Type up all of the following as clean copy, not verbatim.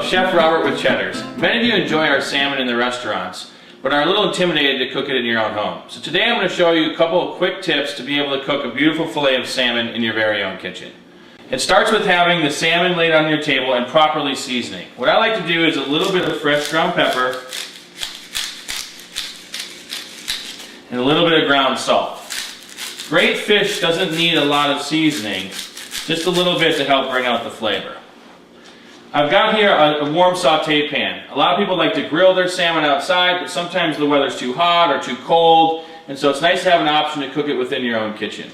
Chef Robert with Cheddar's. Many of you enjoy our salmon in the restaurants, but are a little intimidated to cook it in your own home. So today I'm going to show you a couple of quick tips to be able to cook a beautiful fillet of salmon in your very own kitchen. It starts with having the salmon laid on your table and properly seasoning. What I like to do is a little bit of fresh ground pepper and a little bit of ground salt. Great fish doesn't need a lot of seasoning, just a little bit to help bring out the flavor. I've got here a warm saute pan. A lot of people like to grill their salmon outside, but sometimes the weather's too hot or too cold, and so it's nice to have an option to cook it within your own kitchen.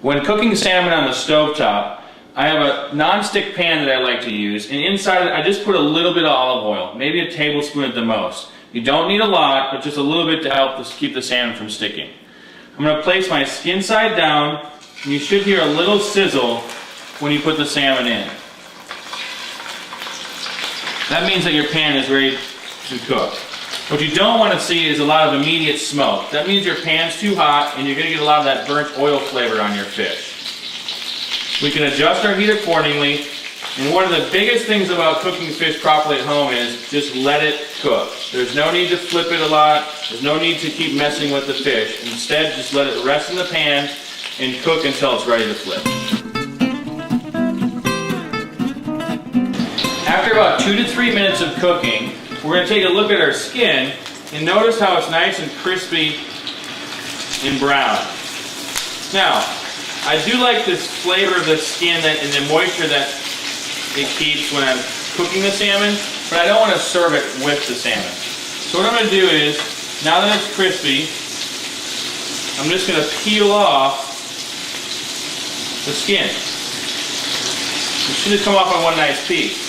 When cooking salmon on the stovetop, I have a non-stick pan that I like to use, and inside it I just put a little bit of olive oil, maybe a tablespoon at the most. You don't need a lot, but just a little bit to help keep the salmon from sticking. I'm going to place my skin side down, and you should hear a little sizzle when you put the salmon in. That means that your pan is ready to cook. What you don't want to see is a lot of immediate smoke. That means your pan's too hot and you're going to get a lot of that burnt oil flavor on your fish. We can adjust our heat accordingly, and one of the biggest things about cooking fish properly at home is just let it cook. There's no need to flip it a lot. There's no need to keep messing with the fish. Instead, just let it rest in the pan and cook until it's ready to flip. After about 2 to 3 minutes of cooking, we're going to take a look at our skin and notice how it's nice and crispy and brown. Now, I do like this flavor of the skin and the moisture that it keeps when I'm cooking the salmon, but I don't want to serve it with the salmon. So what I'm going to do is, now that it's crispy, I'm just going to peel off the skin. It should have come off on one nice piece.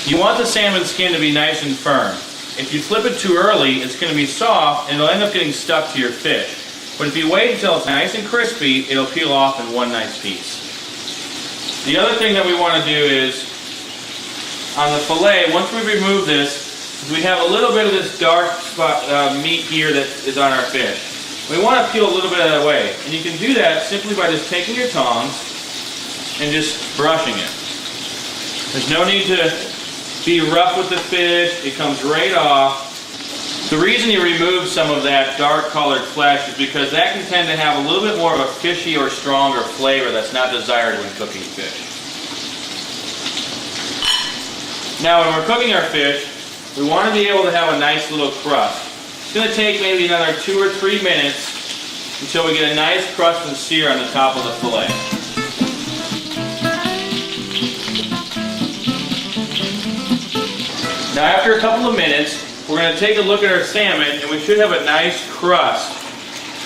You want the salmon skin to be nice and firm. If you flip it too early, it's going to be soft and it'll end up getting stuck to your fish. But if you wait until it's nice and crispy, it'll peel off in one nice piece. The other thing that we want to do is, on the fillet, once we remove this, we have a little bit of this dark meat here that is on our fish. We want to peel a little bit of that away. And you can do that simply by just taking your tongs and just brushing it. There's no need to be rough with the fish. It comes right off. The reason you remove some of that dark colored flesh is because that can tend to have a little bit more of a fishy or stronger flavor that's not desired when cooking fish. Now when we're cooking our fish, we want to be able to have a nice little crust. It's going to take maybe another 2 or 3 minutes until we get a nice crust and sear on the top of the fillet. Now after a couple of minutes, we're going to take a look at our salmon and we should have a nice crust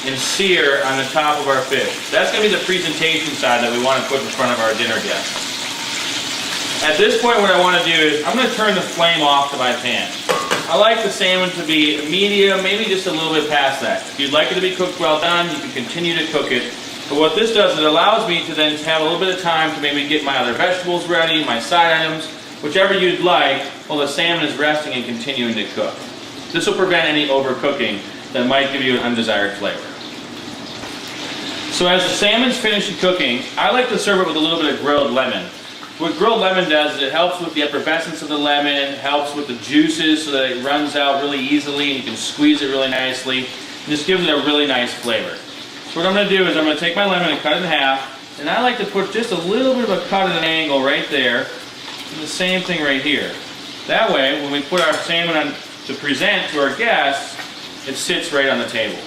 and sear on the top of our fish. That's going to be the presentation side that we want to put in front of our dinner guests. At this point what I want to do is I'm going to turn the flame off to my pan. I like the salmon to be medium, maybe just a little bit past that. If you'd like it to be cooked well done, you can continue to cook it. But what this does, it allows me to then have a little bit of time to maybe get my other vegetables ready, my side items, whichever you'd like, while the salmon is resting and continuing to cook. This will prevent any overcooking that might give you an undesired flavor. So as the salmon's finished cooking, I like to serve it with a little bit of grilled lemon. What grilled lemon does is it helps with the effervescence of the lemon, helps with the juices so that it runs out really easily and you can squeeze it really nicely. And just gives it a really nice flavor. So what I'm going to do is I'm going to take my lemon and cut it in half, and I like to put just a little bit of a cut at an angle right there. And the same thing right here. That way, when we put our salmon on to present to our guests, it sits right on the table.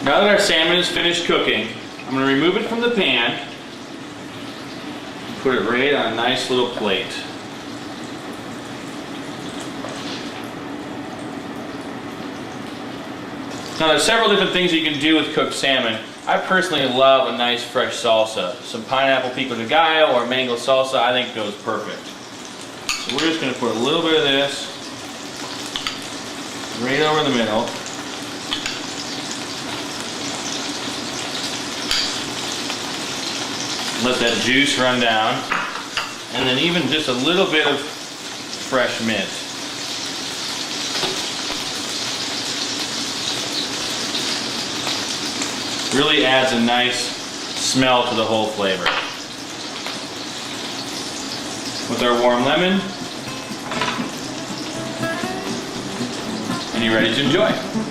Now that our salmon is finished cooking, I'm going to remove it from the pan and put it right on a nice little plate. Now there's several different things you can do with cooked salmon. I personally love a nice fresh salsa. Some pineapple pico de gallo or mango salsa I think goes perfect. So we're just going to put a little bit of this right over the middle. Let that juice run down. And then even just a little bit of fresh mint. Really adds a nice smell to the whole flavor. with our warm lemon. And you're ready to enjoy.